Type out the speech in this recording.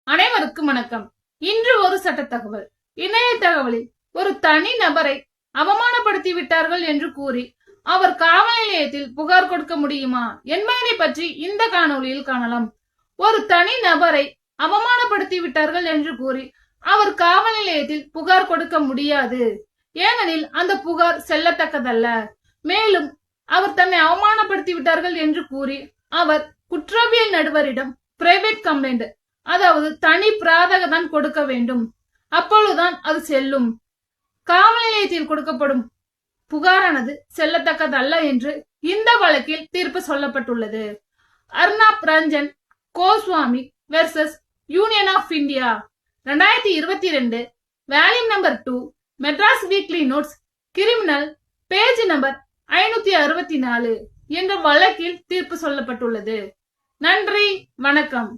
அனைவருக்கும் வணக்கம். இன்று ஒரு சட்ட தகவல். இணைய தகவலில் ஒரு தனி நபரை அவமானப்படுத்தி விட்டார்கள் என்று கூறி அவர் காவல் நிலையத்தில் புகார் கொடுக்க முடியுமா என்பதை பற்றி இந்த காணொளியில் காணலாம். ஒரு தனி நபரை அவமானப்படுத்தி விட்டார்கள் என்று கூறி அவர் காவல் நிலையத்தில் புகார் கொடுக்க முடியாது. ஏனெனில் அந்த புகார் செல்லத்தக்கதல்ல. மேலும் அவர் தன்னை அவமானப்படுத்தி விட்டார்கள் என்று கூறி அவர் குற்றவியல் நடுவரிடம் பிரைவேட் கம்ப்ளைண்ட், அதாவது தனி பிராதக தான் கொடுக்க வேண்டும். அப்பொழுதுதான் அது செல்லும். காவல் நிலையத்தில் கொடுக்கப்படும் புகாரானது செல்லத்தக்கதல்ல என்று இந்த வழக்கில் தீர்ப்பு சொல்லப்பட்டுள்ளது. Arnab Ranjan Goswami versus Union of India 2022 volume number 2 Madras weekly notes criminal page number 564 என்ற வழக்கில் தீர்ப்பு சொல்லப்பட்டுள்ளது. நன்றி, வணக்கம்.